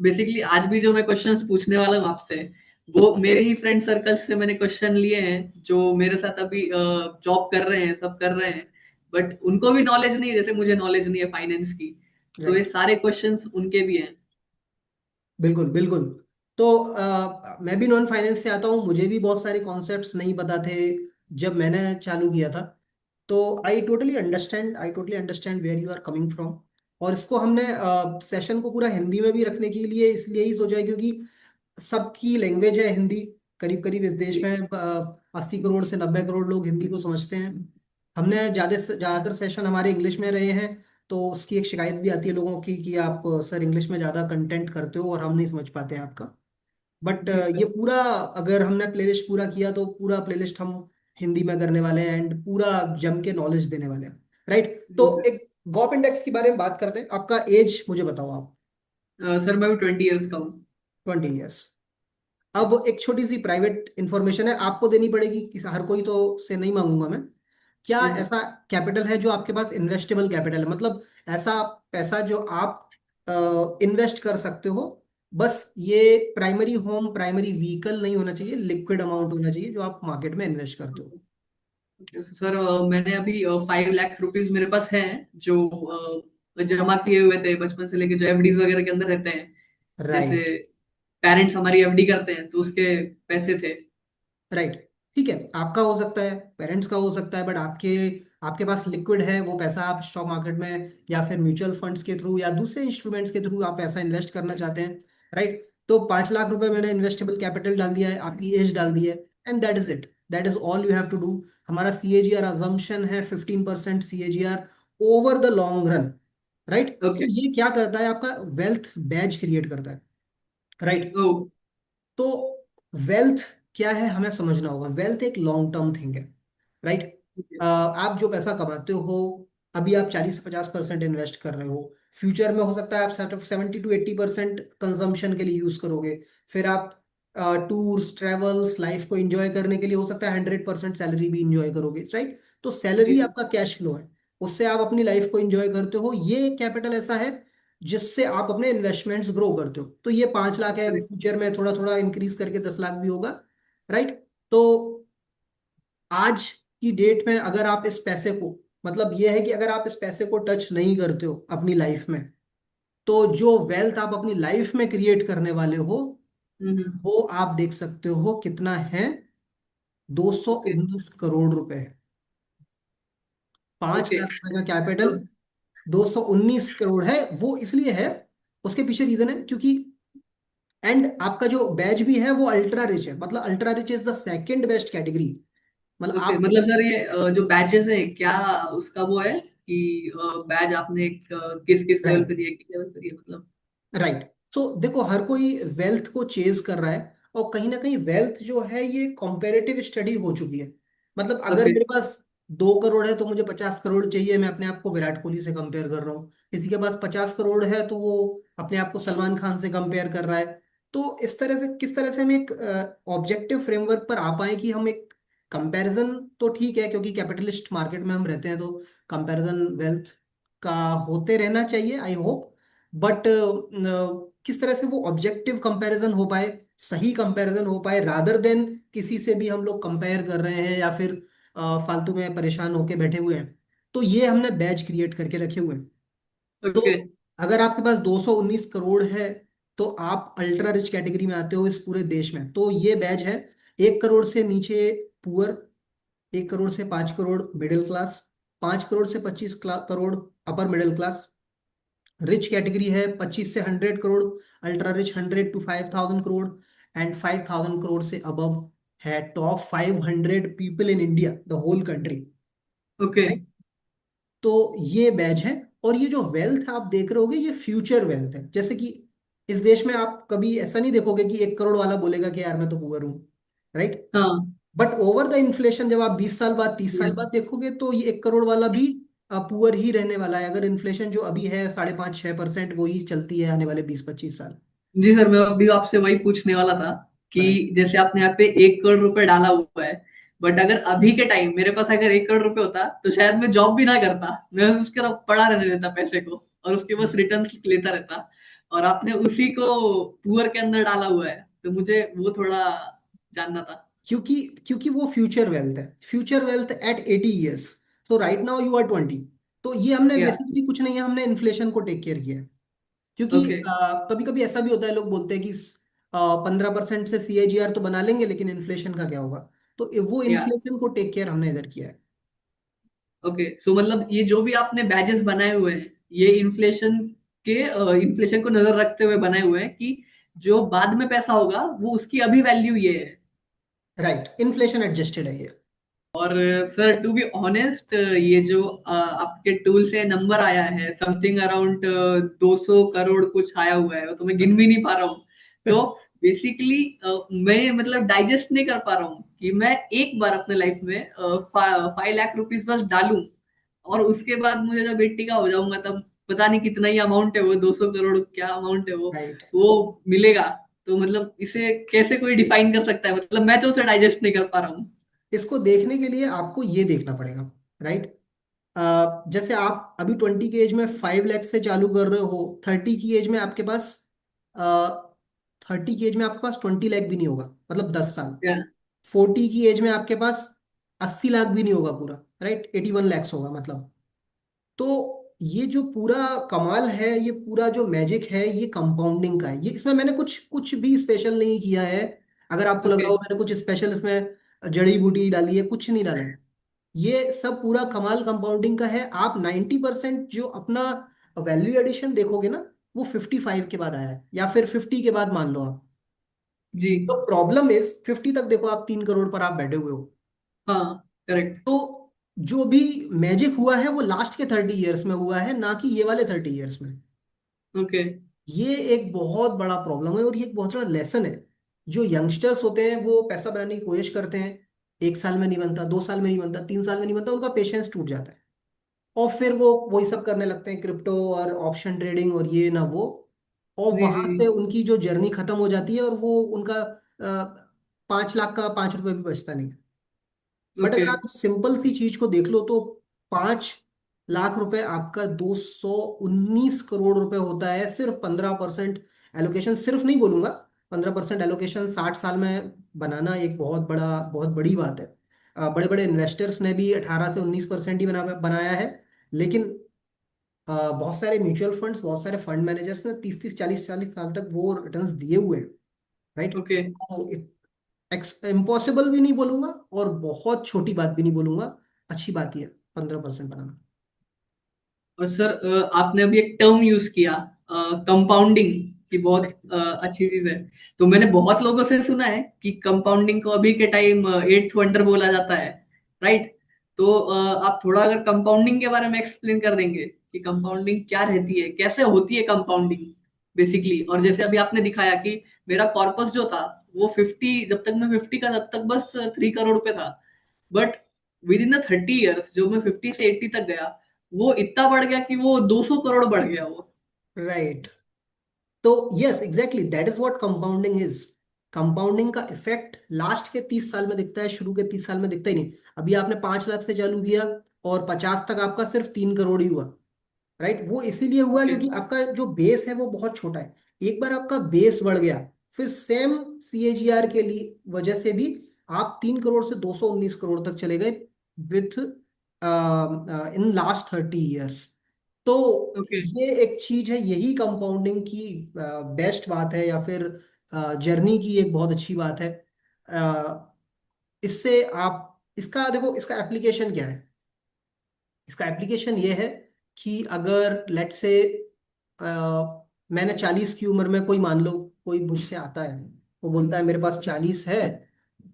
[SPEAKER 1] बेसिकली आज भी जो मैं क्वेश्चंस पूछने वाला हूँ आपसे, वो मेरे ही फ्रेंड सर्कल से मैंने क्वेश्चन लिए हैं जो मेरे साथ अभी जॉब कर रहे हैं, सब कर रहे हैं। बट उनको भी नॉलेज नहीं है जैसे मुझे नॉलेज नहीं है फाइनेंस की। तो ये
[SPEAKER 2] राइट,
[SPEAKER 1] सारे क्वेश्चंस उनके भी हैं।
[SPEAKER 2] बिल्कुल, बिल्कुल। तो मैं भी नॉन फाइनेंस से आता हूँ, मुझे भी बहुत सारे कॉन्सेप्ट्स नहीं पता थे जब मैंने चालू किया था। तो I totally understand where you are coming from. और इसको हमने सेशन को पूरा हिंदी में भी रखने के लिए इसलिए ही सोचा है क्योंकि सबकी लैंग्वेज है हिंदी। करीब करीब इस देश
[SPEAKER 1] जी।
[SPEAKER 2] में 80 करोड़ से 90 करोड़ लोग हिंदी को समझते हैं। हमने ज़्यादातर सेशन हमारे इंग्लिश में रहे हैं। तो उसकी एक शिकायत भी आती है लोगों की कि आप सर इंग्लिश में ज़्यादा कंटेंट करते हो और हम नहीं समझ पाते हैं आपका। बट
[SPEAKER 1] जी
[SPEAKER 2] ये
[SPEAKER 1] सर।
[SPEAKER 2] पूरा, अगर हमने प्लेलिस्ट पूरा किया तो पूरा प्लेलिस्ट हम हिंदी में करने वाले हैं एंड पूरा जम के नॉलेज देने वाले हैं, राइट।
[SPEAKER 1] जी
[SPEAKER 2] तो
[SPEAKER 1] सर।
[SPEAKER 2] एक गॉप इंडेक्स के बारे में बात करते हैं। आपका एज मुझे बताओ आप।
[SPEAKER 1] सर मैं भी 20 ईयर्स का हूँ।
[SPEAKER 2] 20 ईयर्स। अब
[SPEAKER 1] यस।
[SPEAKER 2] एक छोटी सी प्राइवेट इंफॉर्मेशन है, आपको देनी पड़ेगी कि हर कोई तो से नहीं मांगूंगा मैं। क्या
[SPEAKER 1] जी सर।
[SPEAKER 2] ऐसा कैपिटल है जो आपके पास इन्वेस्टेबल कैपिटल है, मतलब ऐसा पैसा जो आप इन्वेस्ट कर सकते हो। बस ये प्राइमरी होम, प्राइमरी व्हीकल नहीं होना चाहिए, लिक्विड अमाउंट होना चाहिए जो आप मार्केट में इन्वेस्ट करते हो।
[SPEAKER 1] सर मैंने अभी 5 लाख रुपीज मेरे पास हैं, जो जमा किए हुए थे बचपन से लेके, जो एफडीज वगैरह के अंदर रहते हैं। जैसे
[SPEAKER 2] राइट,
[SPEAKER 1] पेरेंट्स हमारी एफडी करते हैं तो उसके पैसे थे।
[SPEAKER 2] राइट। ठीक है, आपका हो सकता है, पेरेंट्स का हो सकता है, बट आपके आपके पास लिक्विड है, वो पैसा आप स्टॉक मार्केट में या फिर म्यूचुअल फंड्स के थ्रू या दूसरे इंस्ट्रूमेंट्स के थ्रू आप पैसा इन्वेस्ट करना चाहते हैं, राइट। तो 5 लाख रुपए मैंने इन्वेस्टेबल कैपिटल डाल दिया है, आपकी एज डाल दी है, and that is all you have to do. हमारा CAGR अजम्पशन है 15% CAGR over the long run, right. तो
[SPEAKER 1] ओके।
[SPEAKER 2] ये क्या करता है, आपका वेल्थ बैज क्रिएट करता है, राइट।
[SPEAKER 1] ओ।
[SPEAKER 2] तो वेल्थ क्या है हमें समझना होगा, वेल्थ एक लॉन्ग टर्म थिंग है, राइट।
[SPEAKER 1] ओके।
[SPEAKER 2] आप जो पैसा कमाते हो, अभी आप 40 से 50% इन्वेस्ट कर रहे हो, फ्यूचर में हो सकता है आप 70 to 80% कंजम्पशन के लिए यूज करोगे, फिर आप टूर्स ट्रेवल्स लाइफ को एंजॉय करने के लिए हो सकता है 100% सैलरी भी इंजॉय करोगे, राइट। तो
[SPEAKER 1] जी
[SPEAKER 2] सैलरी
[SPEAKER 1] सर।
[SPEAKER 2] आपका कैश फ्लो है, उससे आप अपनी लाइफ को एंजॉय करते हो, ये कैपिटल ऐसा है जिससे आप अपने इन्वेस्टमेंट्स ग्रो करते हो। तो ये 5 लाख है,
[SPEAKER 1] करेक्ट।
[SPEAKER 2] फ्यूचर में थोड़ा थोड़ा इंक्रीज करके 10 लाख भी होगा, राइट। तो आज की डेट में अगर आप इस पैसे को, मतलब ये है कि अगर आप इस पैसे को टच नहीं करते हो अपनी लाइफ में, तो जो वेल्थ आप अपनी लाइफ में क्रिएट करने वाले हो,
[SPEAKER 1] हम्म।
[SPEAKER 2] वो आप देख सकते हो कितना है, दो सौ
[SPEAKER 1] ओके।
[SPEAKER 2] उन्नीस करोड़ रुपए 5
[SPEAKER 1] ओके।
[SPEAKER 2] लाख रुपए का कैपिटल
[SPEAKER 1] मतलब
[SPEAKER 2] 219 करोड़ है। वो इसलिए है, उसके पीछे रीजन है क्योंकि, एंड आपका जो बैच भी है वो अल्ट्रा रिच है, मतलब ultra rich is the second best category. मतलब
[SPEAKER 1] ओके,
[SPEAKER 2] आप,
[SPEAKER 1] मतलब सर ये जो बैचेस है क्या उसका वो है कि बैच आपने किस किस लेवल
[SPEAKER 2] राइट,
[SPEAKER 1] पे दिया, किस लेवल पे दिया मतलब।
[SPEAKER 2] राइट। तो देखो हर कोई वेल्थ को चेज कर रहा है, और कहीं ना कहीं वेल्थ जो है ये कंपैरेटिव स्टडी हो चुकी है। मतलब अगर
[SPEAKER 1] ओके।
[SPEAKER 2] मेरे पास 2 करोड़ है तो मुझे 50 करोड़ चाहिए, मैं अपने आप को विराट कोहली से कंपेयर कर रहा हूँ। किसी के पास 50 करोड़ है तो वो अपने आप को सलमान खान से कंपेयर कर रहा है। तो इस तरह से, किस तरह से हम एक ऑब्जेक्टिव फ्रेमवर्क पर आ पाए कि हम एक कंपैरिजन, तो ठीक है क्योंकि कैपिटलिस्ट मार्केट में हम रहते हैं, तो कंपैरिजन वेल्थ का होते रहना चाहिए, आई होप। बट किस तरह से वो ऑब्जेक्टिव कंपैरिजन हो पाए, सही कंपैरिजन हो पाए, रादर देन किसी से भी हम लोग कंपेयर कर रहे हैं या फिर फालतू में परेशान होके बैठे हुए हैं, तो ये हमने बैच क्रिएट करके रखे हुए हैं। तो
[SPEAKER 1] ओके।
[SPEAKER 2] अगर आपके पास 219 करोड़ है, तो आप अल्ट्रा रिच कैटेगरी में आते हो इस पूरे देश में। तो ये बैच है, 1 करोड़ से नीचे पुअर, 1 करोड़ से 5 करोड़ मिडिल क्लास, 5 करोड़ से 25 crore upper middle class. Rich category है 25 से 100 crore, ultra rich 100 to 5,000 crore, and 5,000 crore से अबव है top 500 people in India, the whole country.
[SPEAKER 1] Okay.
[SPEAKER 2] तो ये बैच है। और ये जो वेल्थ आप देख रहे होगे ये फ्यूचर वेल्थ है, जैसे कि इस देश में आप कभी ऐसा नहीं देखोगे कि 1 करोड़ वाला बोलेगा कि यार मैं तो पुअर हूँ, राइट।
[SPEAKER 1] हाँ।
[SPEAKER 2] बट ओवर द इन्फ्लेशन जब आप 20 साल बाद 30 साल बाद देखोगे तो ये 1 करोड़ वाला भी पुअर ही रहने वाला है, अगर इन्फ्लेशन जो अभी है 5.5 6% वो ही चलती है आने वाले 20 25 साल।
[SPEAKER 1] जी सर, मैं अभी आपसे वही पूछने वाला था कि
[SPEAKER 2] राइट,
[SPEAKER 1] जैसे आपने यहाँ पे 1 करोड़ रुपए डाला हुआ है, बट अगर अभी के टाइम मेरे पास अगर 1 करोड़ रुपए होता तो शायद मैं जॉब भी ना करता, मैं बस उसके तरफ पड़ा रहने देता पैसे को और उसके बस रिटर्न लेता रहता। और आपने उसी को पुअर के अंदर डाला हुआ है, तो मुझे वो थोड़ा जानना था।
[SPEAKER 2] क्योंकि क्योंकि वो फ्यूचर वेल्थ है, फ्यूचर वेल्थ एट 80 ईयर्स। तो राइट नाउ यू आर 20। तो ये हमने
[SPEAKER 1] या।
[SPEAKER 2] बेसिकली कुछ नहीं है, हमने इन्फ्लेशन को टेक केयर किया है। क्योंकि
[SPEAKER 1] ओके।
[SPEAKER 2] कभी कभी ऐसा भी होता है, लोग बोलते हैं कि 15% से CAGR तो बना लेंगे लेकिन इन्फ्लेशन का क्या होगा। तो वो
[SPEAKER 1] या।
[SPEAKER 2] इन्फ्लेशन को टेक केयर हमने इधर किया है।
[SPEAKER 1] ओके, सो मतलब ये जो भी आपने बैजेस बनाए हुए हैं, ये इन्फ्लेशन के इन्फ्लेशन को नजर रखते हुए बनाए हुए हैं कि जो बाद में पैसा होगा वो उसकी अभी वैल्यू ये है।
[SPEAKER 2] राइट, इन्फ्लेशन एडजस्टेड है ये।
[SPEAKER 1] और सर टू बी ऑनेस्ट, ये जो आपके टूल से नंबर आया है समथिंग अराउंड 200 करोड़ कुछ आया हुआ है, वो तो मैं गिन भी नहीं पा रहा हूँ। तो बेसिकली मैं मतलब डाइजेस्ट नहीं कर पा रहा हूँ कि मैं एक बार अपने लाइफ में 5 लाख रुपीज बस डालूं, और उसके बाद मुझे जब 80 का हो जाऊंगा तब पता नहीं कितना ही अमाउंट है वो, 200 करोड़ क्या अमाउंट है
[SPEAKER 2] राइट,
[SPEAKER 1] वो मिलेगा। तो मतलब इसे कैसे कोई डिफाइन कर सकता है, मतलब मैं तो उसे डाइजेस्ट नहीं कर पा रहा हूँ।
[SPEAKER 2] इसको देखने के लिए आपको ये देखना पड़ेगा, राइट। जैसे आप अभी 20 की एज में 5 लाख से चालू कर रहे हो, 30 की एज में आपके पास 20 लाख भी नहीं होगा, मतलब 10 साल।
[SPEAKER 1] क्या।
[SPEAKER 2] 40 की एज में आपके पास 80 लाख भी नहीं होगा पूरा, राइट, 81 लैक्स होगा मतलब। तो ये जो पूरा कमाल है, ये पूरा जो मैजिक है, ये कंपाउंडिंग का है। ये इसमें मैंने कुछ कुछ भी स्पेशल नहीं किया है। अगर आपको लग
[SPEAKER 1] ओके।
[SPEAKER 2] रहा हो मैंने कुछ स्पेशल इसमें जड़ी बूटी डाली है, कुछ नहीं डाला है। ये सब पूरा कमाल कंपाउंडिंग का है। आप 90% जो अपना वैल्यू एडिशन देखोगे ना, वो 55 के बाद आया है या फिर 50 के बाद मान लो आप।
[SPEAKER 1] जी।
[SPEAKER 2] तो प्रॉब्लम इज 50 तक देखो, आप 3 करोड़ पर आप बैठे हुए हो।
[SPEAKER 1] हाँ। करेक्ट।
[SPEAKER 2] तो जो भी मैजिक हुआ है वो लास्ट के 30 ईयर्स में हुआ है, ना कि ये वाले 30 ईयर्स में।
[SPEAKER 1] ओके।
[SPEAKER 2] ये एक बहुत बड़ा प्रॉब्लम है और ये एक बहुत बड़ा लेसन है। जो यंगस्टर्स होते हैं वो पैसा बनाने की कोशिश करते हैं, 1 साल में नहीं बनता, 2 साल में नहीं बनता, 3 साल में नहीं बनता, उनका पेशेंस टूट जाता है। और फिर वो वही सब करने लगते हैं, क्रिप्टो और ऑप्शन ट्रेडिंग और ये ना वो। और
[SPEAKER 1] जी जी
[SPEAKER 2] वहां
[SPEAKER 1] जी।
[SPEAKER 2] से उनकी जो जर्नी खत्म हो जाती है और वो उनका 5 लाख का 5 रुपए भी बचता नहीं। बट
[SPEAKER 1] ओके
[SPEAKER 2] अगर आप सिंपल सी चीज को देख लो तो 5 लाख रुपए आपका 219 करोड़ रुपए होता है। सिर्फ 15% एलोकेशन, सिर्फ नहीं बोलूंगा, 15% एलोकेशन 60 साल में बनाना एक बहुत बड़ी बात है। बड़े बड़े इन्वेस्टर्स ने भी 18 से 19% ही बनाया है। लेकिन बहुत सारे म्यूचुअल फंड्स, बहुत सारे फंड मैनेजर्स ने 30 30 40 40 साल तक वो रिटर्न्स दिए हुए हैं। राइट।
[SPEAKER 1] ओके।
[SPEAKER 2] तो इम्पॉसिबल भी नहीं बोलूंगा और बहुत छोटी बात भी नहीं बोलूंगा, अच्छी बात ही है 15% बनाना।
[SPEAKER 1] और सर आपने अभी एक टर्म यूज किया, कंपाउंडिंग, की बहुत अच्छी चीज है। तो मैंने बहुत लोगों से सुना है कि कंपाउंडिंग को अभी के टाइम एट्थ वंडर बोला जाता है, राइट? तो आप थोड़ा अगर कंपाउंडिंग के बारे में एक्सप्लेन कर देंगे कि कंपाउंडिंग क्या रहती है, कैसे होती है कंपाउंडिंग बेसिकली। और जैसे अभी आपने दिखाया कि मेरा कॉर्पस जो था वो 50, जब तक मैं 50 का तब तक बस 3 करोड़ रुपए था। But with in the 30 years जो मैं 50 से 80 तक गया, वो इतना बढ़ गया कि वो 200 करोड़ बढ़ गया वो।
[SPEAKER 2] राइट। तो yes, exactly that is what compounding is. Compounding का इफेक्ट लास्ट के 30 साल में दिखता है, शुरू के 30 साल में दिखता ही नहीं। अभी आपने 5 लाख से चालू किया और 50 तक आपका सिर्फ 3 करोड़ ही हुआ। राइट। वो इसीलिए हुआ
[SPEAKER 1] ओके।
[SPEAKER 2] क्योंकि आपका जो बेस है वो बहुत छोटा है। एक बार आपका बेस बढ़ गया, फिर सेम सीएजीआर के लिए वजह से भी आप 3 करोड़ से 219 करोड़ तक चले गए विथ इन लास्ट 30 ईयर्स। तो
[SPEAKER 1] ओके।
[SPEAKER 2] ये एक चीज है, यही कंपाउंडिंग की बेस्ट बात है, या फिर जर्नी की एक बहुत अच्छी बात है। इससे आप, इसका देखो, इसका एप्लीकेशन क्या है। इसका एप्लीकेशन ये है कि अगर लेट से मैंने 40 की उम्र में, कोई मान लो कोई मुझसे आता है, वो बोलता है मेरे पास 40 है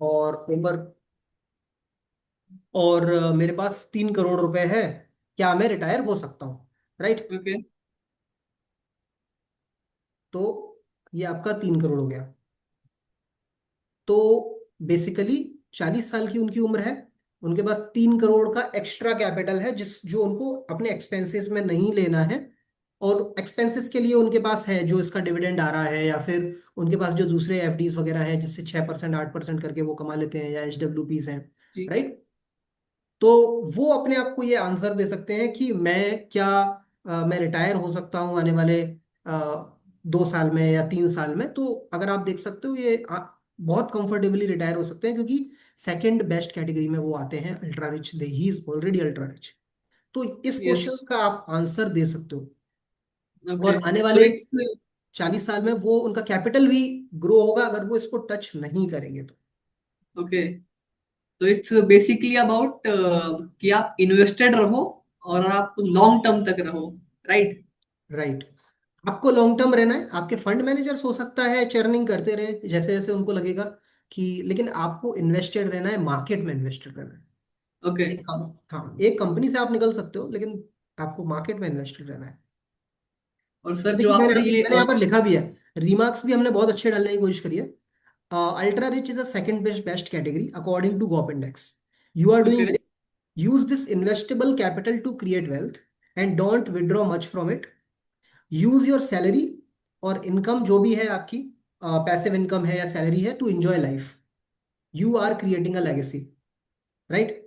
[SPEAKER 2] और उम्र, और मेरे पास 3 करोड़ रुपए है, क्या मैं रिटायर हो सकता हूँ? राइट।
[SPEAKER 1] ओके।
[SPEAKER 2] तो ये आपका 3 करोड़ हो गया। तो बेसिकली 40 साल की उनकी उम्र है, उनके पास 3 करोड़ का एक्स्ट्रा कैपिटल है, जिस जो उनको अपने एक्सपेंसेस में नहीं लेना है। और एक्सपेंसेस के लिए उनके पास है जो इसका डिविडेंड आ रहा है, या फिर उनके पास जो दूसरे एफडीज वगैरह है जिससे 6% 8% करके वो कमा लेते हैं, या एचडब्ल्यूपीस हैं।
[SPEAKER 1] जी।
[SPEAKER 2] राइट। तो वो अपने आप को ये आंसर दे सकते हैं कि मैं क्या, मैं रिटायर हो सकता हूँ आने वाले 2 साल में या 3 साल में। तो अगर आप देख सकते हो ये बहुत कंफर्टेबली रिटायर हो सकते हैं, क्योंकि सेकंड बेस्ट कैटेगरी में वो आते हैं, ultra rich, they he is already ultra rich. तो इस
[SPEAKER 1] यस।
[SPEAKER 2] क्वेश्चन का आप आंसर दे सकते हो।
[SPEAKER 1] ओके।
[SPEAKER 2] और आने
[SPEAKER 1] सो
[SPEAKER 2] वाले
[SPEAKER 1] इट्स
[SPEAKER 2] 40 साल में वो उनका कैपिटल भी ग्रो होगा अगर वो इसको टच नहीं करेंगे तो।
[SPEAKER 1] ओके। तो इट्स बेसिकली अबाउट कि आप इन्वेस्टेड रहो और आप लॉन्ग टर्म तक रहो, राइट?
[SPEAKER 2] राइट। आपको लॉन्ग टर्म रहना है, आपके फंड मैनेजर्स हो सकता है चर्निंग करते रहे जैसे जैसे उनको लगेगा कि, लेकिन आपको इन्वेस्टेड रहना है, मार्केट में इन्वेस्टेड रहना है।
[SPEAKER 1] ओके।
[SPEAKER 2] हाँ, एक कंपनी से आप निकल सकते हो, लेकिन आपको मार्केट में इन्वेस्टेड रहना है।
[SPEAKER 1] और
[SPEAKER 2] और
[SPEAKER 1] सर जो
[SPEAKER 2] देखिए, मैंने
[SPEAKER 1] आपने ये
[SPEAKER 2] मैंने यहाँ पर लिखा भी है, रिमार्क्स भी हमने बहुत अच्छे डालने की कोशिश करी है। Ultra rich is a second best best category according to gap index. You are doing
[SPEAKER 1] okay.
[SPEAKER 2] Great. Use this investable capital to create wealth and don't withdraw much from it. Use your salary और income जो भी है आपकी, passive income है या salary है, to enjoy life. You are creating a legacy. Right.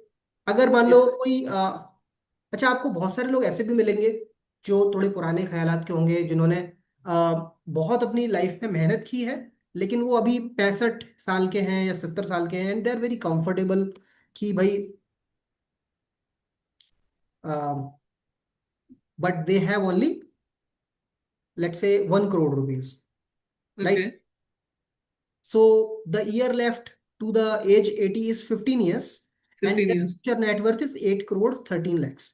[SPEAKER 2] अगर मान लो
[SPEAKER 1] यस।
[SPEAKER 2] कोई अच्छा, आपको बहुत सारे लोग ऐसे भी मिलेंगे जो थोड़े पुराने ख्यालात के होंगे, जिन्होंने बहुत अपनी लाइफ में मेहनत की है, लेकिन वो अभी 65 साल के हैं या 70 साल के हैं, and they are very comfortable कि भाई, but they have only let's say 1 crore rupees.
[SPEAKER 1] Okay.
[SPEAKER 2] Right. So the year left to the age 80 is 15 years, and
[SPEAKER 1] 15
[SPEAKER 2] their
[SPEAKER 1] years.
[SPEAKER 2] future net worth is 8 crore 13 lakhs.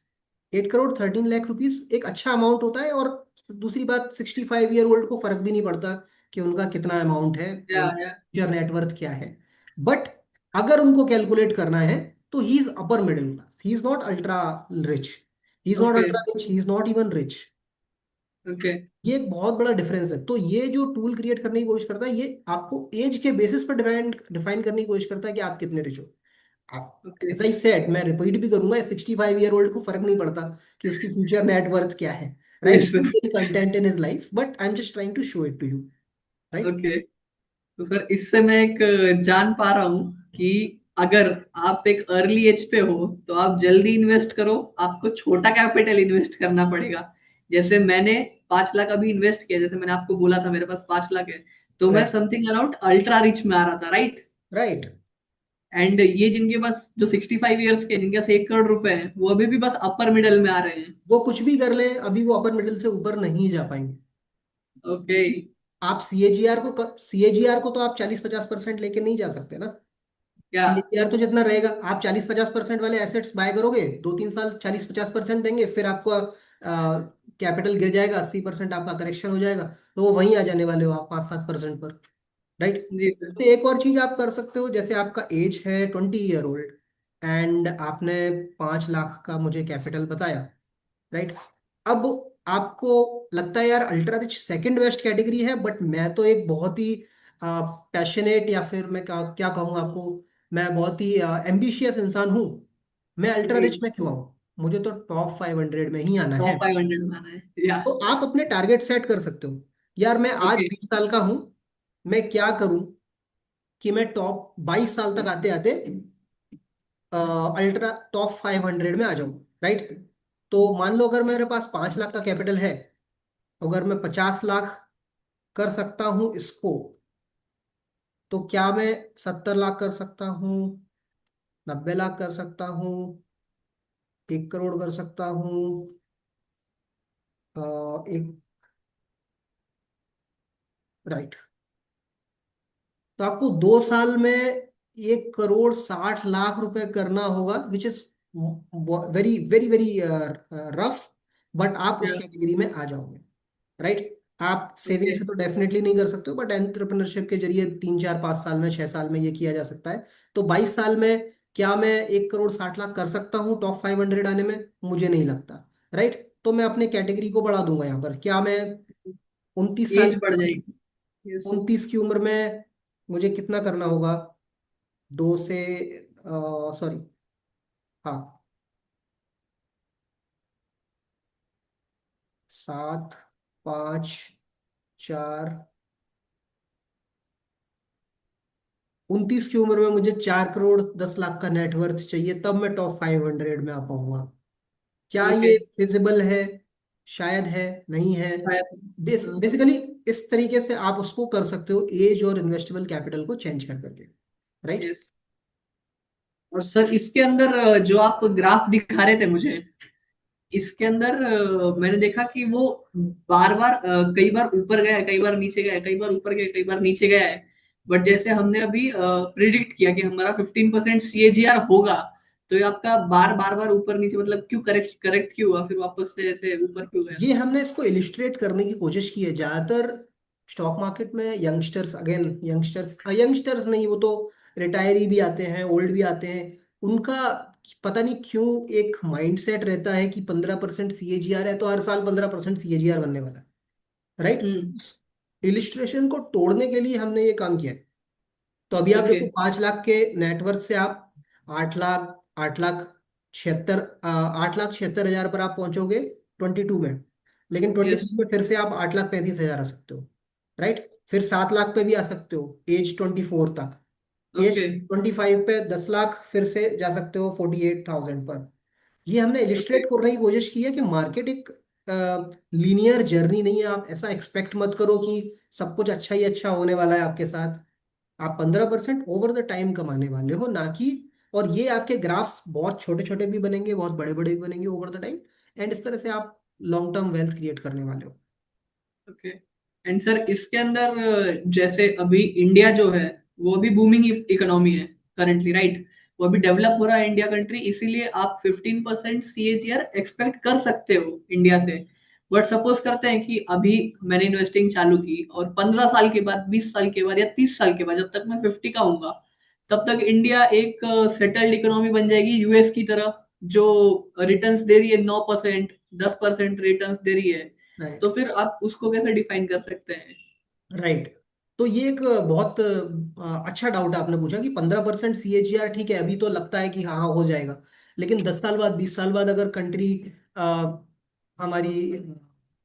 [SPEAKER 2] 8 crore 13 lakh rupees एक अच्छा amount होता है। और दूसरी बात, 65 year old को फर्क भी नहीं पड़ता कि उनका कितना अमाउंट है,
[SPEAKER 1] या
[SPEAKER 2] उनका
[SPEAKER 1] या।
[SPEAKER 2] फ्यूचर नेटवर्थ क्या है। बट अगर उनको कैलकुलेट करना है तो he is upper middle class, he is not ultra rich, he is not
[SPEAKER 1] okay.
[SPEAKER 2] Ultra rich, he is not even rich.
[SPEAKER 1] Okay.
[SPEAKER 2] ये एक बहुत बड़ा डिफरेंस है। तो ये जो टूल क्रिएट करने की कोशिश करता है, ये आपको एज के बेसिस पर डिफाइन डिफाइन करने की कोशिश करता है कि आप कितने रिच हो। आप,
[SPEAKER 1] ओके।
[SPEAKER 2] एज आई सेड, मैं रिपीट भी करूंगा, 65 ईयर ओल्ड को फर्क नहीं पड़ता कि उसकी फ्यूचर नेटवर्थ क्या है, right?
[SPEAKER 1] Yes sir.
[SPEAKER 2] Content in his life, but I am just trying to show it to you, right?
[SPEAKER 1] Okay. तो सर इससे मैं एक जान पा रहा हूँ कि अगर आप एक अर्ली एज पे हो तो आप जल्दी इन्वेस्ट करो, आपको छोटा कैपिटल इन्वेस्ट करना पड़ेगा। जैसे मैंने 5 लाख अभी इन्वेस्ट किया, जैसे मैंने आपको बोला था मेरे पास 5 लाख है, तो मैं
[SPEAKER 2] right.
[SPEAKER 1] Something around ultra rich में आ रहा था, राइट?
[SPEAKER 2] राइट।
[SPEAKER 1] एंड ये जिनके पास जो 65 ईयर्स के, जिनके पास 1 करोड़ रुपए है, वो अभी भी बस अपर मिडल में आ रहे हैं।
[SPEAKER 2] वो कुछ भी कर ले, अभी वो अपर मिडिल से ऊपर नहीं जा पाएंगे।
[SPEAKER 1] ओके।
[SPEAKER 2] क्योंकि आप सीएजीआर को तो आप 40-50% लेके नहीं जा सकते ना।
[SPEAKER 1] क्या?
[SPEAKER 2] सीएजीआर तो जितना रहेगा, आप 40-50% वाले एसेट्स बाय करोगे, 2-3 साल 40-50% देंगे, फिर आपको कैपिटल गिर जाएगा, 80% आपका करेक्शन हो जाएगा, तो वो वहीं आ जाने वाले हो आप 5-7% पर, राइट?
[SPEAKER 1] जी सर।
[SPEAKER 2] तो एक और चीज आप कर सकते हो, जैसे आपका एज है 20 ईयर ओल्ड एंड आपने 5 लाख का मुझे कैपिटल बताया, राइट? अब आपको लगता है यार ultra rich second best category है, बट मैं तो एक बहुत ही पैशनेट, या फिर मैं क्या क्या कहूँ आपको, मैं बहुत ही एम्बिशियस इंसान हूँ, मैं अल्ट्रा
[SPEAKER 1] जी।
[SPEAKER 2] रिच में क्यों आऊँ, मुझे तो टॉप 500 में ही आना है।
[SPEAKER 1] टॉप 500 में आना है, या?
[SPEAKER 2] तो आप अपने टारगेट सेट कर सकते हो, यार मैं आज
[SPEAKER 1] ओके।
[SPEAKER 2] 20 साल का हूँ, मैं क्या करूँ कि मैं टॉप 22 साल तक आते आते अल्ट्रा टॉप 500 में आ जाऊं, राइट? तो मान लो अगर मेरे पास 5 लाख का कैपिटल है, अगर मैं 50 लाख कर सकता हूं इसको, तो क्या मैं 70 लाख कर सकता हूँ, 90 लाख कर सकता हूँ, 1 करोड़ कर सकता हूँ, एक, राइट? तो आपको 2 साल में 1,60,00,000 रुपए करना होगा, which is very very very rough, but आप उस
[SPEAKER 1] या?
[SPEAKER 2] कैटेगरी में आ जाओगे, राइट? आप सेविंग
[SPEAKER 1] ओके।
[SPEAKER 2] से तो डेफिनेटली नहीं कर सकते हो, बट एंटरप्रेन्योरशिप के जरिए 3-4-5 साल में, 6 साल में ये किया जा सकता है। तो 22 साल में क्या मैं 1,60,00,000 कर सकता हूँ टॉप 500 आने में? मुझे नहीं लगता, राइट? तो मैं अपने कैटेगरी को बढ़ा दूंगा यहाँ पर, क्या मैं 29 साल
[SPEAKER 1] एज बढ़ जाएगी। यस।
[SPEAKER 2] 29 की उम्र में मुझे कितना करना होगा, दो से, सॉरी, हाँ, 7, 5, 4, 29 की उम्र में मुझे 4,10,00,000 का नेटवर्थ चाहिए, तब मैं टॉप 500 में आ पाऊंगा। क्या
[SPEAKER 1] ओके।
[SPEAKER 2] ये फिजिबल है? शायद है, नहीं है।
[SPEAKER 1] शायद। हाँ।
[SPEAKER 2] बेसिकली इस तरीके से आप उसको कर सकते हो, एज और इन्वेस्टेबल कैपिटल को चेंज कर करके, राइट?
[SPEAKER 1] यस। और सर इसके अंदर जो आप ग्राफ दिखा रहे थे मुझे, इसके अंदर मैंने देखा कि वो बार बार कई बार ऊपर गया है, कई बार नीचे गया है, कई बार ऊपर गया है, कई बार नीचे गया है। बट जैसे हमने अभी प्रिडिक्ट किया कि हमारा 15% सीएजीआर होगा, तो ये आपका बार बार बार ऊपर नीचे, मतलब क्यों करेक्ट करेक्ट क्यों हुआ, फिर वापस से ऐसे ऊपर क्यों गया?
[SPEAKER 2] ये हमने इसको इलिस्ट्रेट करने की कोशिश की है। ज्यादातर स्टॉक मार्केट में यंगस्टर्स, अगेन यंगस्टर्स, यंगस्टर्स नहीं, वो तो रिटायरी भी आते हैं, ओल्ड भी आते हैं, उनका पता नहीं क्यों एक माइंडसेट रहता है कि 15% सीएजीआर है तो हर साल 15% सीएजीआर बनने वाला है, राइट?
[SPEAKER 1] हम्म।
[SPEAKER 2] इलिस्ट्रेशन को तोड़ने के लिए हमने ये काम किया है। तो अभी आप
[SPEAKER 1] ओके।
[SPEAKER 2] देखो, 5 लाख के नेटवर्थ से आप 8 लाख, 8,76,000 पर आप पहुंचोगे 22 में। लेकिन ट्वेंटी
[SPEAKER 1] यस।
[SPEAKER 2] थ्री में फिर से आप 8,35,000 आ सकते हो, राइट? फिर 7 लाख पे भी आ सकते हो एज 24 तक। As
[SPEAKER 1] okay.
[SPEAKER 2] 25 पे 10 लाख फिर से जा सकते हो 48,000 पर। ये हमने
[SPEAKER 1] ओके।
[SPEAKER 2] इलिस्ट्रेट करने की कोशिश की है कि मार्केट एक लीनियर जर्नी नहीं है। आप ऐसा एक्सपेक्ट मत करो कि सब कुछ अच्छा ही अच्छा होने वाला है आपके साथ। आप 15% ओवर द टाइम कमाने वाले हो, ना कि, और ये आपके ग्राफ्स बहुत छोटे छोटे भी बनेंगे, बहुत बड़े बड़े भी बनेंगे ओवर द टाइम, एंड इस तरह से आप लॉन्ग टर्म वेल्थ क्रिएट करने वाले हो।
[SPEAKER 1] ओके। एंड सर इसके अंदर जैसे अभी इंडिया जो है, वो अभी बूमिंग इकोनॉमी है करंटली, राइट? वो अभी डेवलप हो रहा है इंडिया कंट्री, इसीलिए आप 15% सीएजीआर एक्सपेक्ट कर सकते हो इंडिया से। बट सपोज करते हैं कि अभी मैंने इन्वेस्टिंग चालू की और 15 साल के बाद, 20 साल के बाद या 30 साल के बाद, जब तक मैं 50 का हूंगा, तब तक इंडिया एक सेटल्ड इकोनॉमी बन जाएगी यूएस की तरह, जो रिटर्न्स दे रही है 9%, 10% रिटर्न्स दे रही है,
[SPEAKER 2] राइट।
[SPEAKER 1] तो फिर आप उसको कैसे डिफाइन कर सकते हैं?
[SPEAKER 2] राइट। तो ये एक बहुत अच्छा डाउट आपने पूछा कि 15% CAGR ठीक है, अभी तो लगता है कि हाँ हाँ हो जाएगा, लेकिन 10 साल बाद, 20 साल बाद अगर कंट्री हमारी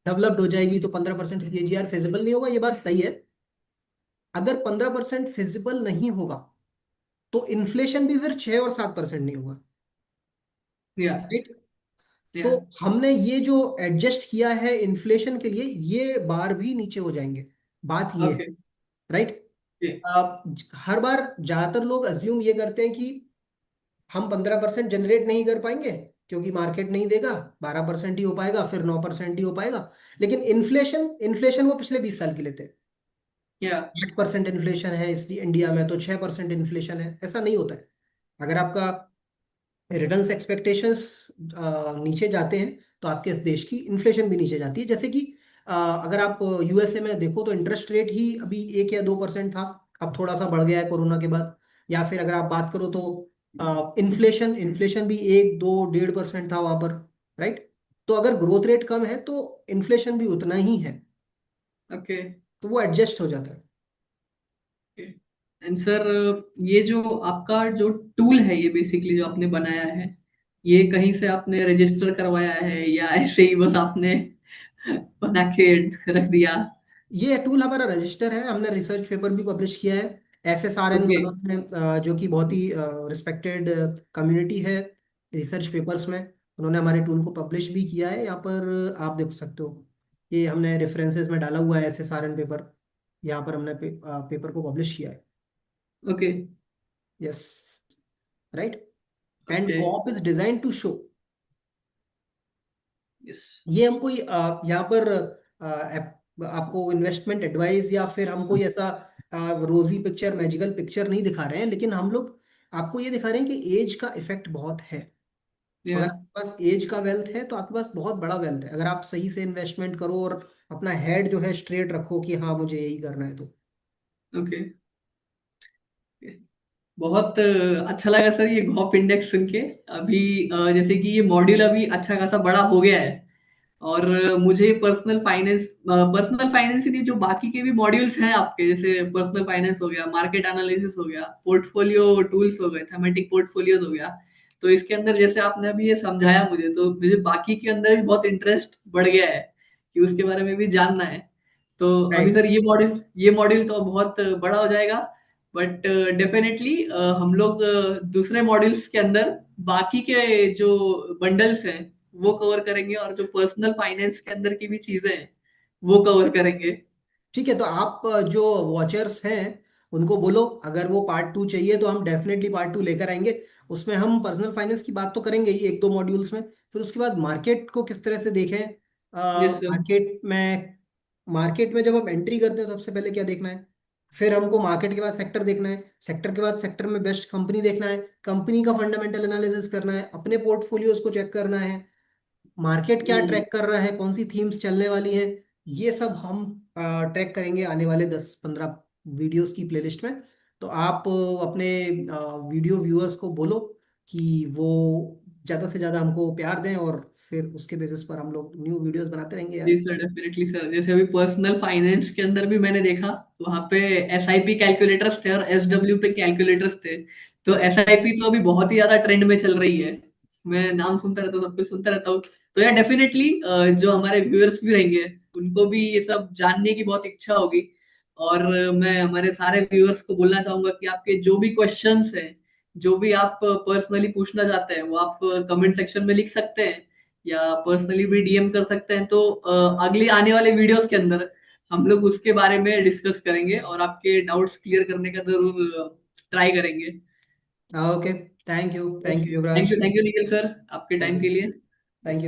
[SPEAKER 2] डेवलप्ड हो जाएगी तो 15% CAGR फिजिबल नहीं होगा, ये बात सही है। अगर 15% फिजिबल नहीं होगा तो इन्फ्लेशन भी फिर 6 और 7% नहीं होगा।
[SPEAKER 1] या
[SPEAKER 2] राइट। तो
[SPEAKER 1] या
[SPEAKER 2] हमने ये जो एडजस्ट किया है इन्फ्लेशन के लिए, ये बार भी नीचे हो जाएंगे, बात ये है।
[SPEAKER 1] ओके।
[SPEAKER 2] राइट। हर बार ज्यादातर लोग अज्यूम ये करते हैं कि हम 15% जनरेट नहीं कर पाएंगे क्योंकि मार्केट नहीं देगा, 12% ही हो पाएगा, फिर 9% ही हो पाएगा। लेकिन इन्फ्लेशन इन्फ्लेशन वो पिछले 20 साल की लेते हैं।
[SPEAKER 1] या
[SPEAKER 2] 8% इन्फ्लेशन है इसलिए इंडिया में, तो 6% इन्फ्लेशन है, ऐसा नहीं होता है। अगर आपका रिटर्न्स एक्सपेक्टेशंस नीचे जाते हैं तो आपके इस देश की इन्फ्लेशन भी नीचे जाती है। जैसे कि अगर आप USA में देखो तो इंटरेस्ट रेट ही अभी 1 या 2% था, अब थोड़ा सा बढ़ गया है कोरोना के बाद। या फिर अगर आप बात करो तो इन्फ्लेशन इन्फ्लेशन भी 1, 2, 1.5% था वहां पर। राइट। तो अगर ग्रोथ रेट कम है तो इन्फ्लेशन भी उतना ही है,
[SPEAKER 1] ओके।
[SPEAKER 2] तो वो एडजस्ट हो जाता है।
[SPEAKER 1] एंड सर, ये जो आपका जो टूल है, ये बेसिकली जो आपने बनाया है, ये कहीं से आपने रजिस्टर करवाया है या ऐसे ही बस आपने बना के रख दिया?
[SPEAKER 2] ये टूल हमारा रजिस्टर है, हमने रिसर्च पेपर भी पब्लिश किया है। SSRN
[SPEAKER 1] okay.
[SPEAKER 2] वालों ने जो कि बहुत ही रिस्पेक्टेड कम्युनिटी है रिसर्च पेपर्स में, उन्होंने हमारे टूल को पब्लिश भी किया है। यहाँ पर आप देख सकते हो, ये हमने रेफरेंसेस में डाला हुआ है SSRN पेपर, यहाँ पर हमने पेपर को पब्लिश किया है।
[SPEAKER 1] Okay.
[SPEAKER 2] Yes. Right. And
[SPEAKER 1] okay.
[SPEAKER 2] Cop is design to show,
[SPEAKER 1] yes.
[SPEAKER 2] ये हम कोई यहाँ पर आपको इन्वेस्टमेंट एडवाइस या फिर हम कोई ऐसा रोजी पिक्चर, मैजिकल पिक्चर नहीं दिखा रहे हैं, लेकिन हम लोग आपको ये दिखा रहे हैं कि एज का इफेक्ट बहुत है।
[SPEAKER 1] या
[SPEAKER 2] अगर आपके पास एज का वेल्थ है तो आपके पास बहुत बड़ा वेल्थ है, अगर आप सही से इन्वेस्टमेंट करो और अपना हेड जो है स्ट्रेट रखो कि हाँ मुझे यही करना है तो।
[SPEAKER 1] ओके। बहुत अच्छा लगा सर ये घॉप इंडेक्स सुन के। अभी जैसे कि ये मॉड्यूल अभी अच्छा खासा बड़ा हो गया है, और मुझे पर्सनल फाइनेंस ही नहीं, जो बाकी के भी मॉड्यूल्स हैं आपके, जैसे पर्सनल फाइनेंस हो गया, मार्केट एनालिसिस हो गया, पोर्टफोलियो टूल्स हो गए, थेमेटिक पोर्टफोलियोज हो गया, तो इसके अंदर जैसे आपने अभी ये समझाया मुझे, तो मुझे बाकी के अंदर भी बहुत इंटरेस्ट बढ़ गया है कि उसके बारे में भी जानना है। तो अभी
[SPEAKER 2] राइट।
[SPEAKER 1] सर ये मॉड्यूल तो बहुत बड़ा हो जाएगा, बट डेफिनेटली हम लोग दूसरे मॉड्यूल्स के अंदर बाकी के जो बंडल्स हैं वो कवर करेंगे, और जो पर्सनल फाइनेंस के अंदर की भी चीजें हैं वो कवर करेंगे।
[SPEAKER 2] ठीक है, तो आप जो वॉचर्स हैं उनको बोलो, अगर वो पार्ट 2 चाहिए तो हम डेफिनेटली पार्ट 2 लेकर आएंगे। उसमें हम पर्सनल फाइनेंस की बात तो करेंगे ही 1-2 मॉड्यूल्स में, फिर उसके बाद मार्केट को किस तरह से देखें।
[SPEAKER 1] Yes sir.
[SPEAKER 2] मार्केट में जब हम एंट्री करते हैं सबसे पहले क्या देखना है, फिर हमको मार्केट के बाद सेक्टर देखना है, सेक्टर के बाद सेक्टर में बेस्ट कंपनी देखना है, कंपनी का फंडामेंटल एनालिसिस करना है, अपने पोर्टफोलियोज को चेक करना है, मार्केट क्या
[SPEAKER 1] हम्म।
[SPEAKER 2] ट्रैक कर रहा है, कौन सी थीम्स चलने वाली हैं, ये सब हम ट्रैक करेंगे आने वाले 10-15 वीडियोस की प्लेलिस्ट में। तो आप अपने वीडियो व्यूअर्स को बोलो कि वो ज़्यादा से ज़्यादा हमको प्यार दें, और फिर उसके बेसिस पर हम लोग न्यू वीडियोस बनाते रहेंगे
[SPEAKER 1] जी
[SPEAKER 2] यार।
[SPEAKER 1] Sir, definitely sir. जैसे अभी पर्सनल फाइनेंस के अंदर भी मैंने देखा, तो वहाँ पे SIP कैलकुलेटर्स थे और SW पे कैलकुलेटर्स थे। तो SIP तो अभी बहुत ही ज्यादा ट्रेंड में चल रही है, मैं नाम सुनता रहता हूँ, सब कुछ सुनता रहता हूँ। तो यार डेफिनेटली जो हमारे व्यूअर्स भी रहेंगे उनको भी ये सब जानने की बहुत इच्छा होगी। और मैं हमारे सारे व्यूअर्स को बोलना चाहूंगा कि आपके जो भी क्वेश्चंस हैं, जो भी आप पर्सनली पूछना चाहते हैं, वो आप कमेंट सेक्शन में लिख सकते हैं या पर्सनली भी DM कर सकते हैं। तो अगले आने वाले वीडियोस के अंदर हम लोग उसके बारे में डिस्कस करेंगे और आपके डाउट्स क्लियर करने का जरूर ट्राई करेंगे।
[SPEAKER 2] Okay. Thank you,
[SPEAKER 1] yes.
[SPEAKER 2] Thank you Yuvraj.
[SPEAKER 1] Thank you Nikhil sir, आपके टाइम
[SPEAKER 2] ओके।
[SPEAKER 1] के लिए।
[SPEAKER 2] Thank
[SPEAKER 1] yes.
[SPEAKER 2] यू।